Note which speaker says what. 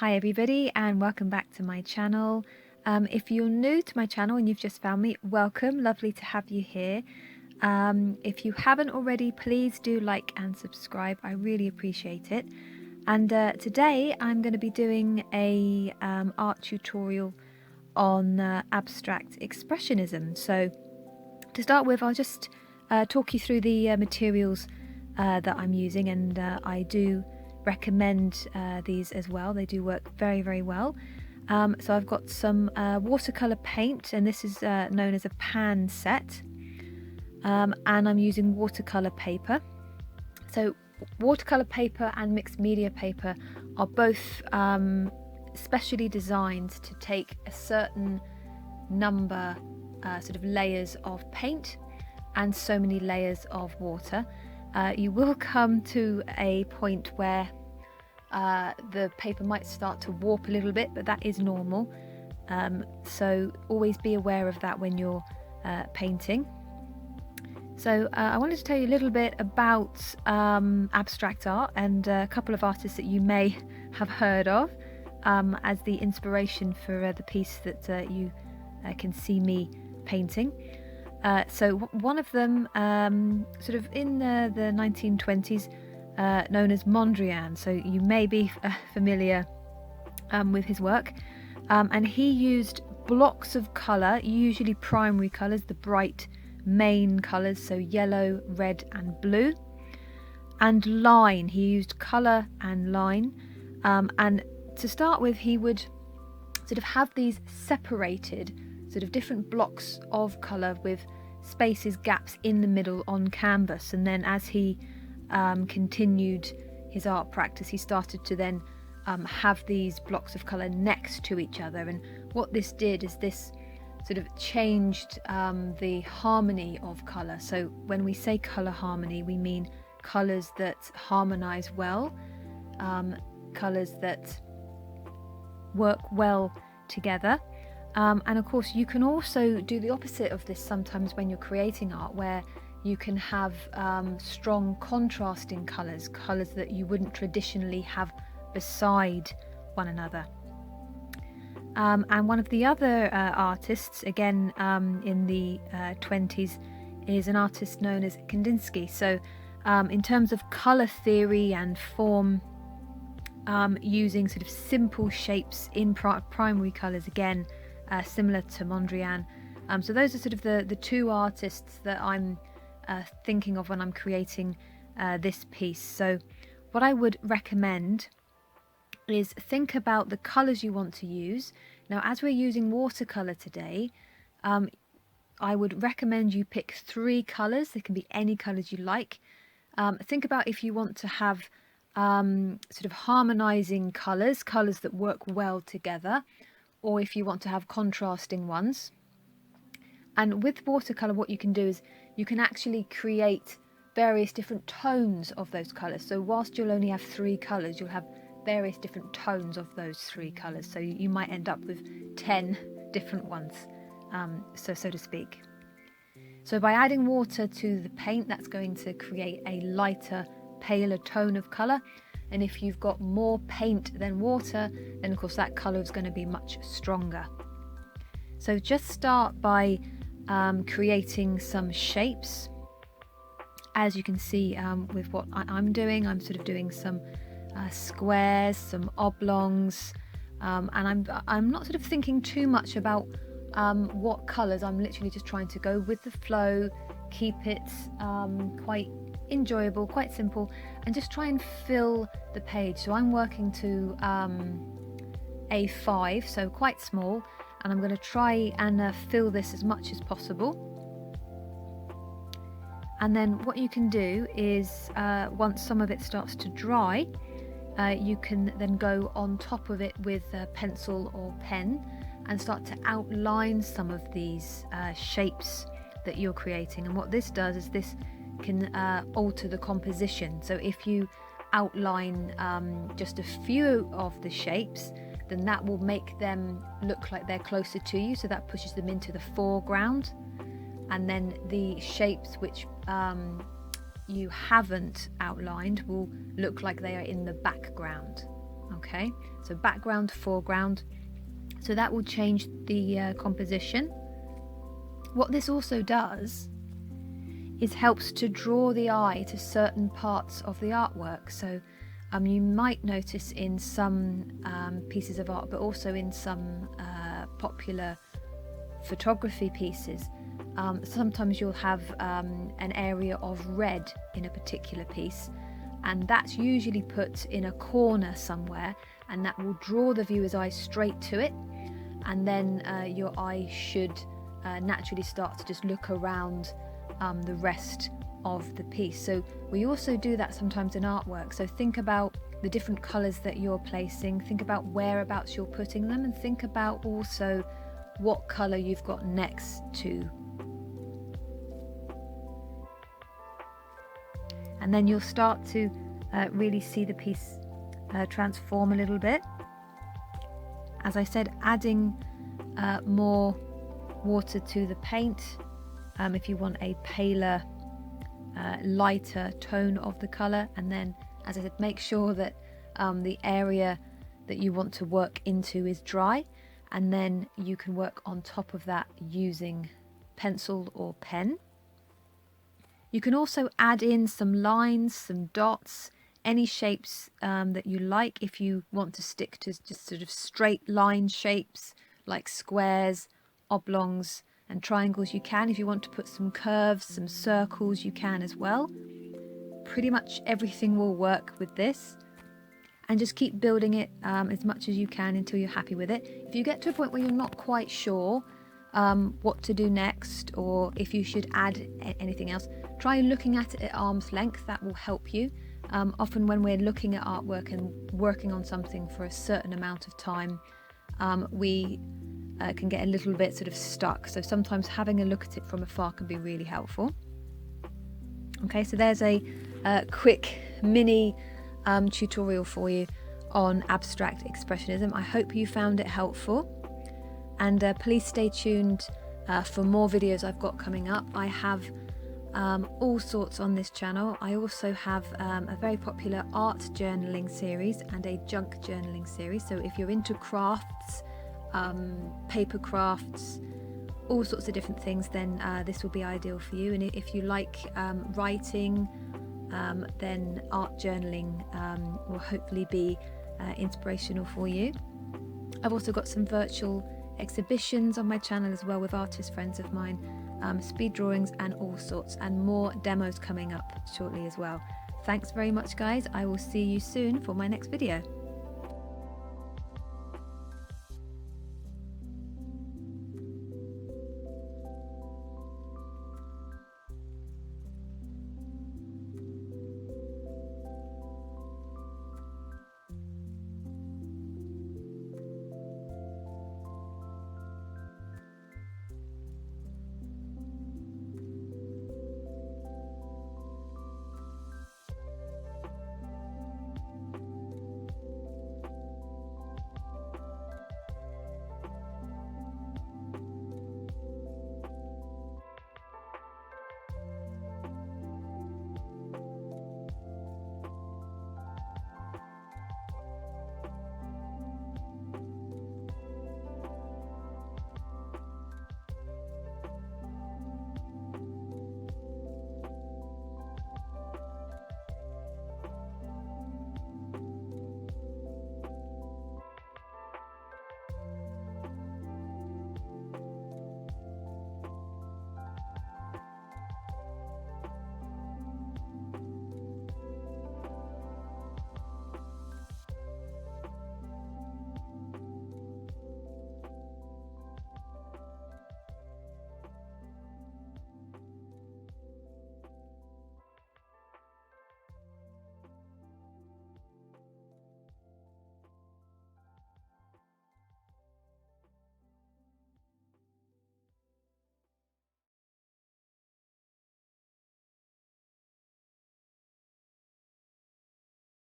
Speaker 1: Hi everybody and welcome back to my channel. If you're new to my channel and you've just found me, welcome, lovely to have you here. If you haven't already, please do like and subscribe, I really appreciate it. And today I'm going to be doing a art tutorial on abstract expressionism. So to start with, I'll just talk you through the materials that I'm using, and I do recommend these as well. They do work very, very well. So I've got some watercolor paint, and this is known as a pan set, and I'm using watercolor paper. So watercolor paper and mixed media paper are both specially designed to take a certain number sort of layers of paint and so many layers of water. You will come to a point where the paper might start to warp a little bit, but that is normal. So always be aware of that when you're painting. So I wanted to tell you a little bit about abstract art and a couple of artists that you may have heard of as the inspiration for the piece that you can see me painting. So one of them, sort of in the 1920s, known as Mondrian. So you may be familiar with his work. And he used blocks of colour, usually primary colours, the bright main colours, so yellow, red and blue. And line, he used colour and line. And to start with, he would sort of have these separated sort of different blocks of colour with spaces, gaps in the middle on canvas. And then as he continued his art practice, he started to then have these blocks of colour next to each other. And what this did is this sort of changed the harmony of colour. So when we say colour harmony, we mean colours that harmonise well, colours that work well together. And of course you can also do the opposite of this sometimes when you're creating art, where you can have strong contrasting colours that you wouldn't traditionally have beside one another. And one of the other artists, again in the 20s, is an artist known as Kandinsky. So in terms of colour theory and form, using sort of simple shapes in primary colours, again similar to Mondrian. So those are sort of the two artists that I'm thinking of when I'm creating this piece. So what I would recommend is think about the colours you want to use. Now, as we're using watercolour today, I would recommend you pick 3 colours. There can be any colours you like. Think about if you want to have sort of harmonising colours that work well together, or if you want to have contrasting ones. And with watercolour, what you can do is you can actually create various different tones of those colours. So whilst you'll only have 3 colours, you'll have various different tones of those 3 colours. So you might end up with 10 different ones, so to speak. So by adding water to the paint, that's going to create a lighter, paler tone of colour. And if you've got more paint than water, then of course that colour is going to be much stronger. So just start by creating some shapes. As you can see with what I'm doing, I'm sort of doing some squares, some oblongs, and I'm not sort of thinking too much about what colours. I'm literally just trying to go with the flow, keep it quite enjoyable, quite simple, and just try and fill the page. So I'm working to A5, so quite small, and I'm going to try and fill this as much as possible. And then what you can do is once some of it starts to dry, you can then go on top of it with a pencil or pen and start to outline some of these shapes that you're creating. And what this does is this can alter the composition. So if you outline just a few of the shapes, then that will make them look like they're closer to you, so that pushes them into the foreground. And then the shapes which you haven't outlined will look like they are in the background. Okay, so background, foreground. So that will change the composition. What this also does is helps to draw the eye to certain parts of the artwork. So you might notice in some pieces of art, but also in some popular photography pieces, sometimes you'll have an area of red in a particular piece, and that's usually put in a corner somewhere, and that will draw the viewer's eye straight to it, and then your eye should naturally start to just look around the rest of the piece. So we also do that sometimes in artwork. So think about the different colours that you're placing, think about whereabouts you're putting them, and think about also what colour you've got next to. And then you'll start to really see the piece transform a little bit. As I said, adding more water to the paint if you want a paler, lighter tone of the colour. And then, as I said, make sure that the area that you want to work into is dry, and then you can work on top of that using pencil or pen. You can also add in some lines, some dots, any shapes that you like. If you want to stick to just sort of straight line shapes like squares, oblongs and triangles, you can. If you want to put some curves, some circles, you can as well. Pretty much everything will work with this, and just keep building it as much as you can until you're happy with it. If you get to a point where you're not quite sure what to do next, or if you should add anything else, try looking at it at arm's length. That will help you. Often when we're looking at artwork and working on something for a certain amount of time, we can get a little bit sort of stuck. So sometimes having a look at it from afar can be really helpful. Okay, so there's a quick mini tutorial for you on abstract expressionism. I hope you found it helpful, and please stay tuned for more videos I've got coming up. I have all sorts on this channel. I also have a very popular art journaling series and a junk journaling series. So if you're into crafts, paper crafts, all sorts of different things, then this will be ideal for you. And if you like writing, then art journaling will hopefully be inspirational for you. I've also got some virtual exhibitions on my channel as well with artist friends of mine, speed drawings and all sorts, and more demos coming up shortly as well. Thanks very much, guys. I will see you soon for my next video.